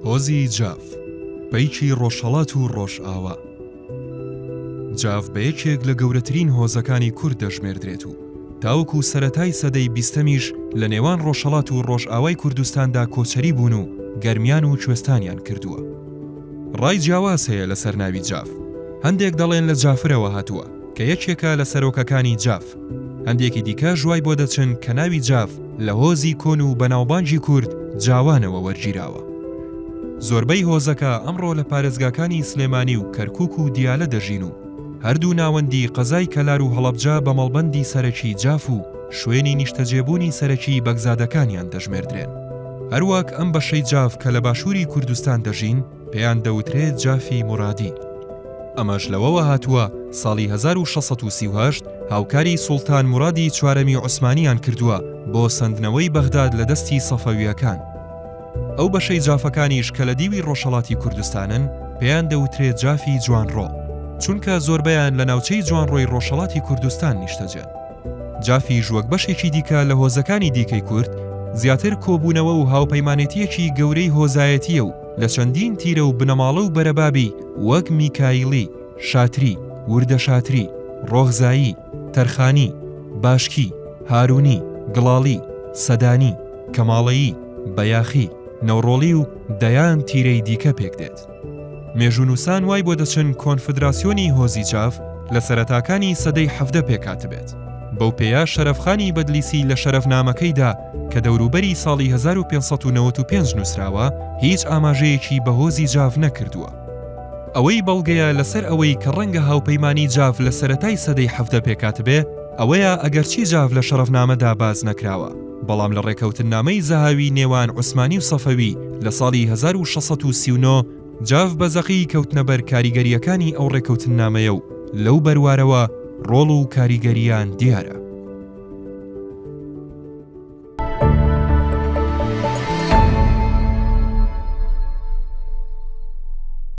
هۆزی جاف، پەیکی ڕۆژهەڵات و ڕۆژئاوا. جاف بە یەکێک لە گەورەترین هۆزەکانی کورد دەژمێردرێت و تاوەکو سەرەتای سەدەی بیستەمیش لە نێوان ڕۆژهەڵات و ڕۆژئاوای کوردستاندا کۆچەری بوون و گەرمیان و کوێستانیان کردووە. ڕای جیاواز هەیە لەسەر ناوی جاف. هەندێک دەڵێن لە جافرەوە هاتووە کە یەکێکە لە سەرۆکەکانی جاف. هەندێکی دیکە ژوای بۆ دەچن کە ناوی جاف لە هۆزی کۆن و بەناوبانگی کورد جاوانەوە وەرگیراوە. زۆربەی هۆزەکە ئەمڕۆ لە پارێزگاکانی سلێمانی و کەرکووک و دیالە دەژین و هەردوو ناوەندی قەزای کەلار و هەڵەبجە بە مەڵبەندی سەرەکی جاف و شوێنی نیشتەجێبوونی سەرەکی بەگزادەکانیان دەژمێردرێن. هەروەک ئەم بەشەی جاف کە لە باشووری کوردستان دەژین پێیان دەوترێت جافی مورادی. ئەمەش لەوەوە هاتووە ساڵی 1638 هاوکاری سوڵتان مورادی چوارەمی عوسمانیان کردووە بۆ سەندنەوەی بەغداد لە دەستی سەفەویەکان. ئەو بەشەی جافەکانیش کە لە دیوی ڕۆژهەڵاتی کوردستانن پێیان دەوترێت جافی جوانڕۆ، چونکە زۆربەیان لە ناوچەی جوانڕۆی ڕۆژهەڵاتی کوردستان نیشتەجێن. جافیش وەک بەشێکی دیکە لە هۆزەکانی دیکەی کورد زیاتر کۆبوونەوە و هاوپەیمانێتیەکی گەورەی هۆزایەتیە و لە چەندین تیرە و بنەماڵە و بەرەبابی وەک میکایلی، شاتری، وردە شاتری، ڕۆغزایی، تەرخانی، باشکی، هارونی، گڵاڵی، سەدانی، کەماڵەیی، بەیاخی، نەوڕۆڵی و دەیان تیرەی دیکە پێک دێت. مێژوونووسان وای بۆ دەچن کۆنفدراسیۆنی هۆزی جاف لە سەرەتاکانی سەدەی 17 پێکاتبێت. بەو پێیە شەرەفخانی بەدلیسی لە شەرەفنامەکەیدا کە دەوروبەری ساڵی 1595 نووسراوە هیچ ئاماژەیەکی بە هۆزی جاف نەکردووە. ئەوەی بەڵگەیە لەسەر ئەوەی کە ڕەنگە هاوپەیمانی جاف لە سەرەتای سەدەی 17 پێکاتبێ ئەوەیە ئەگەرچی جاف لە شەرەفنامەدا باز نەکراوە، بەڵام لە ڕێکەوتنامەی زەهاوی نێوان عوسمانی و سەفەوی لە ساڵی 1639 جاف بەزەقی کەوتنە بەر کاریگەریەکانی ئەو ڕێکەوتنامەیە و لەو بەروارەوە ڕۆڵ و کاریگەریان دیارە.